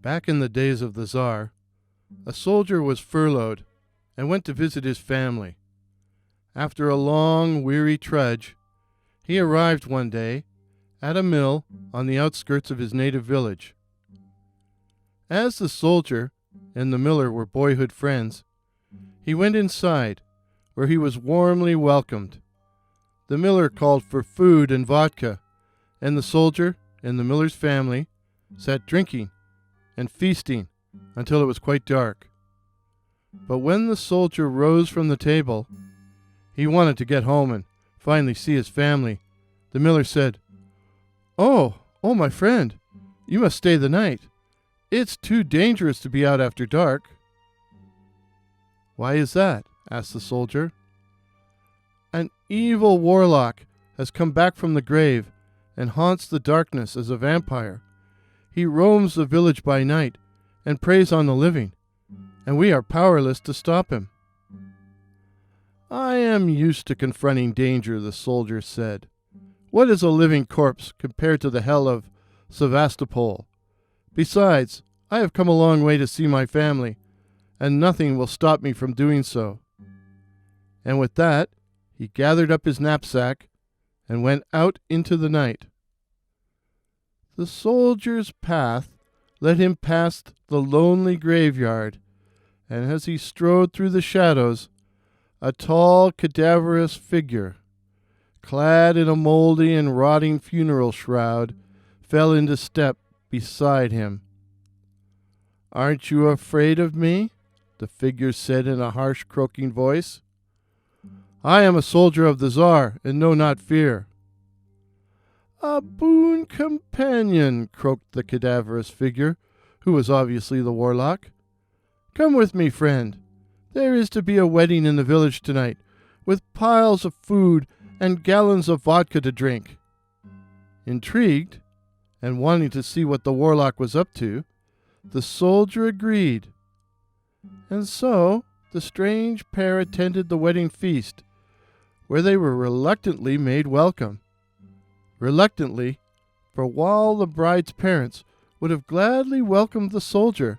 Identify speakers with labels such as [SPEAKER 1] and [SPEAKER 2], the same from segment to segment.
[SPEAKER 1] Back in the days of the Tsar, a soldier was furloughed and went to visit his family. After a long, weary trudge, he arrived one day at a mill on the outskirts of his native village. As the soldier and the miller were boyhood friends, he went inside, where he was warmly welcomed. The miller called for food and vodka, and the soldier and the miller's family sat drinking and feasting until it was quite dark. But when the soldier rose from the table, he wanted to get home and finally see his family. The miller said, Oh, my friend, you must stay the night. It's too dangerous to be out after dark." "Why is that?" asked the soldier. "An evil warlock has come back from the grave and haunts the darkness as a vampire. He roams the village by night and preys on the living, and we are powerless to stop him." "I am used to confronting danger," the soldier said. "What is a living corpse compared to the hell of Sevastopol? Besides, I have come a long way to see my family, and nothing will stop me from doing so." And with that, he gathered up his knapsack and went out into the night. The soldier's path led him past the lonely graveyard, and as he strode through the shadows, a tall, cadaverous figure, clad in a moldy and rotting funeral shroud, fell into step beside him. "Aren't you afraid of me?" the figure said in a harsh, croaking voice. "I am a soldier of the Tsar, and know not fear." "A boon companion," croaked the cadaverous figure, who was obviously the warlock. "Come with me, friend. There is to be a wedding in the village tonight, with piles of food and gallons of vodka to drink." Intrigued, and wanting to see what the warlock was up to, the soldier agreed. And so the strange pair attended the wedding feast, where they were reluctantly made welcome. Reluctantly, for while the bride's parents would have gladly welcomed the soldier,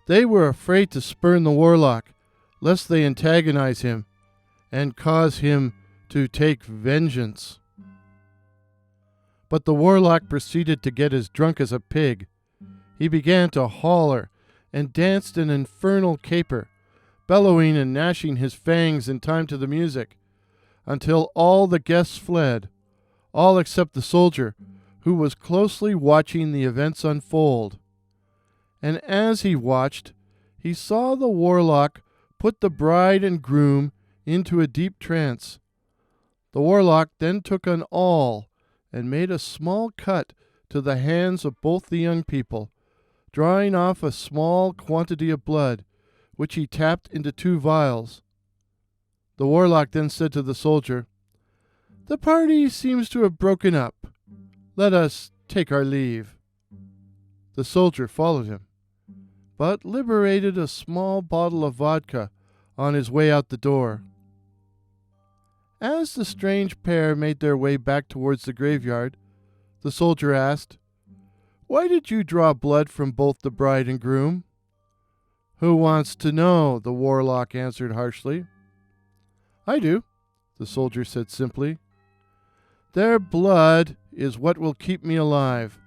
[SPEAKER 1] they were afraid to spurn the warlock, lest they antagonize him and cause him to take vengeance. But the warlock proceeded to get as drunk as a pig. He began to holler and danced an infernal caper, bellowing and gnashing his fangs in time to the music, until all the guests fled, all except the soldier, who was closely watching the events unfold. And as he watched, he saw the warlock put the bride and groom into a deep trance. The warlock then took an awl and made a small cut to the hands of both the young people, drawing off a small quantity of blood, which he tapped into 2 vials. The warlock then said to the soldier, "The party seems to have broken up. Let us take our leave." The soldier followed him, but liberated a small bottle of vodka on his way out the door. As the strange pair made their way back towards the graveyard, the soldier asked, "Why did you draw blood from both the bride and groom?" "Who wants to know?" the warlock answered harshly. "I do," the soldier said simply. "Their blood is what will keep me alive.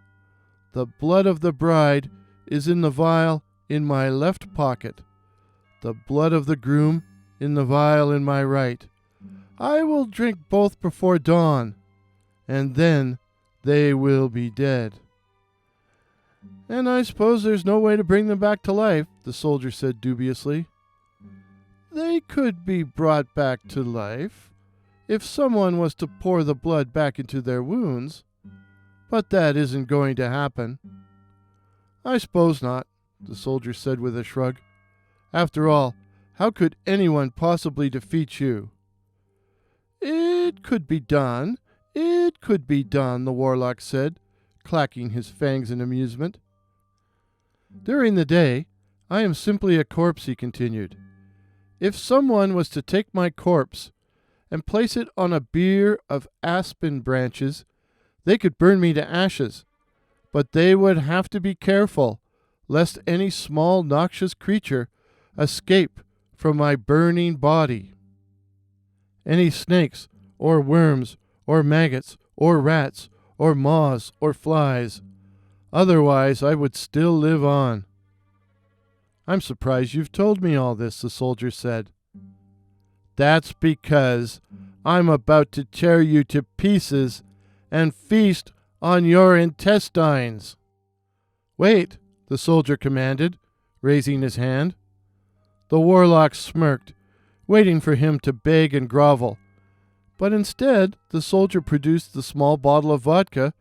[SPEAKER 1] The blood of the bride is in the vial in my left pocket, the blood of the groom in the vial in my right. I will drink both before dawn, and then they will be dead." "And I suppose there's no way to bring them back to life," the soldier said dubiously. "They could be brought back to life if someone was to pour the blood back into their wounds, but that isn't going to happen." "I suppose not," the soldier said with a shrug. "After all, how could anyone possibly defeat you?" "It could be done. It could be done," the warlock said, clacking his fangs in amusement. "During the day, I am simply a corpse," he continued. "If someone was to take my corpse and place it on a bier of aspen branches, they could burn me to ashes, but they would have to be careful, lest any small noxious creature escape from my burning body. Any snakes, or worms, or maggots, or rats, or moths, or flies. Otherwise I would still live on." "I'm surprised you've told me all this," the soldier said. "That's because I'm about to tear you to pieces and feast on your intestines." "Wait," the soldier commanded, raising his hand. The warlock smirked, waiting for him to beg and grovel. But instead, the soldier produced the small bottle of vodka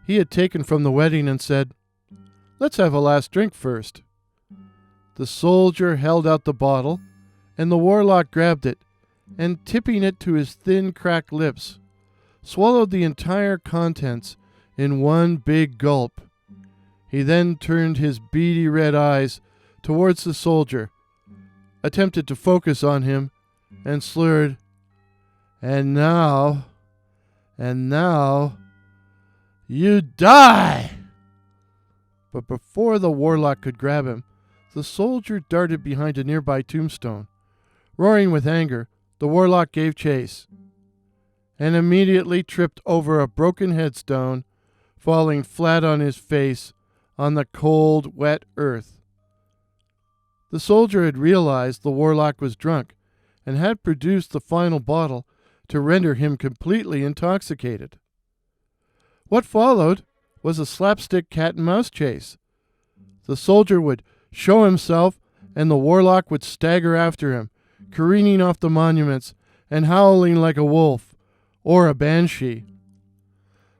[SPEAKER 1] he had taken from the wedding and said, "Let's have a last drink first." The soldier held out the bottle, and the warlock grabbed it, and tipping it to his thin, cracked lips, swallowed the entire contents in one big gulp. He then turned his beady red eyes towards the soldier, attempted to focus on him, and slurred, and now, you die!" But before the warlock could grab him, the soldier darted behind a nearby tombstone. Roaring with anger, the warlock gave chase, and immediately tripped over a broken headstone, falling flat on his face on the cold, wet earth. The soldier had realized the warlock was drunk, and had produced the final bottle to render him completely intoxicated. What followed was a slapstick cat-and-mouse chase. The soldier would show himself, and the warlock would stagger after him, careening off the monuments and howling like a wolf or a banshee.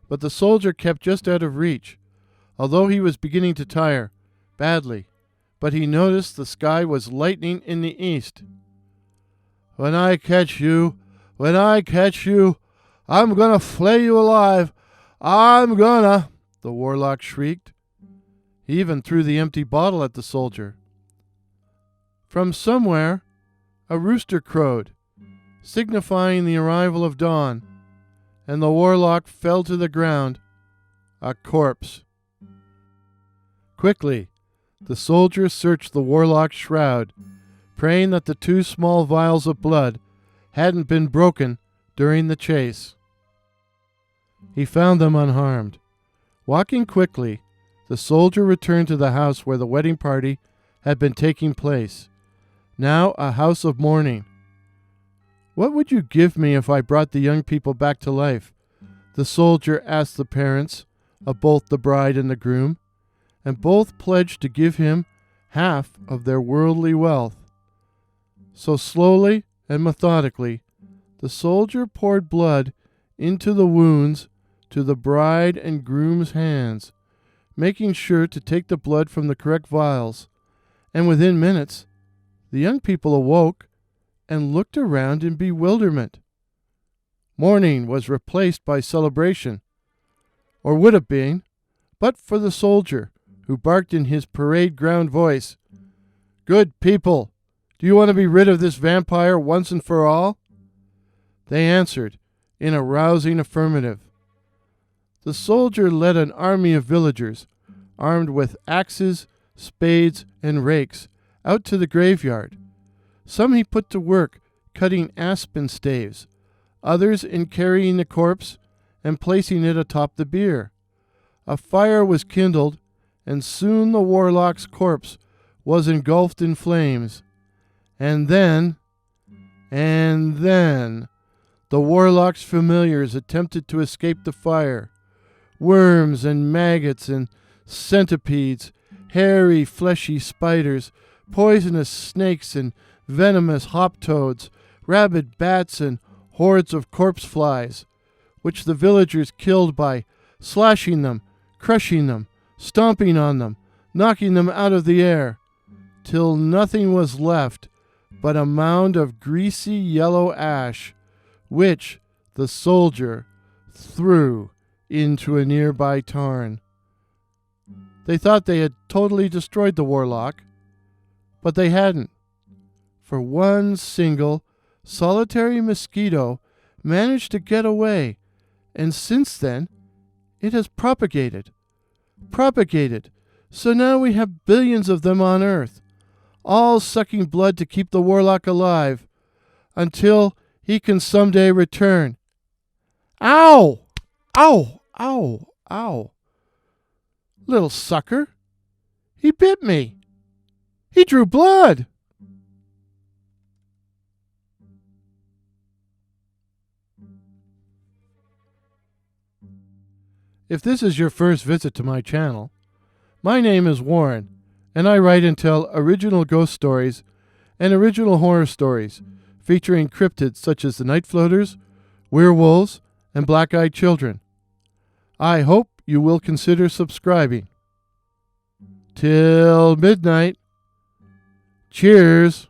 [SPEAKER 1] But the soldier kept just out of reach, although he was beginning to tire badly. But he noticed the sky was lightening in the east. When I catch you, I'm gonna flay you alive. I'm gonna," the warlock shrieked. He even threw the empty bottle at the soldier. From somewhere, a rooster crowed, signifying the arrival of dawn, and the warlock fell to the ground, a corpse. Quickly, the soldier searched the warlock's shroud, praying that the 2 small vials of blood hadn't been broken during the chase. He found them unharmed. Walking quickly, the soldier returned to the house where the wedding party had been taking place, now a house of mourning. "What would you give me if I brought the young people back to life?" the soldier asked the parents of both the bride and the groom, and both pledged to give him half of their worldly wealth. So slowly and methodically, the soldier poured blood into the wounds to the bride and groom's hands, making sure to take the blood from the correct vials, and within minutes, the young people awoke and looked around in bewilderment. Mourning was replaced by celebration, or would have been, but for the soldier, who barked in his parade ground voice, "Good people, do you want to be rid of this vampire once and for all?" They answered in a rousing affirmative. The soldier led an army of villagers, armed with axes, spades, and rakes, out to the graveyard. Some he put to work cutting aspen staves, others in carrying the corpse and placing it atop the bier. A fire was kindled, and soon the warlock's corpse was engulfed in flames. And then, the warlock's familiars attempted to escape the fire. Worms and maggots and centipedes, hairy, fleshy spiders, poisonous snakes and venomous hop-toads, rabid bats and hordes of corpse flies, which the villagers killed by slashing them, crushing them, stomping on them, knocking them out of the air, till nothing was left but a mound of greasy yellow ash, which the soldier threw into a nearby tarn. They thought they had totally destroyed the warlock, but they hadn't, for one single, solitary mosquito managed to get away, and since then it has propagated So now we have billions of them on Earth, all sucking blood to keep the Warlock alive, until he can someday return. Ow! Ow! Ow! Ow! Little sucker! He bit me! He drew blood! If this is your first visit to my channel, my name is Warren, and I write and tell original ghost stories and original horror stories featuring cryptids such as the Night Floaters, werewolves, and black-eyed children. I hope you will consider subscribing. Till midnight. Cheers.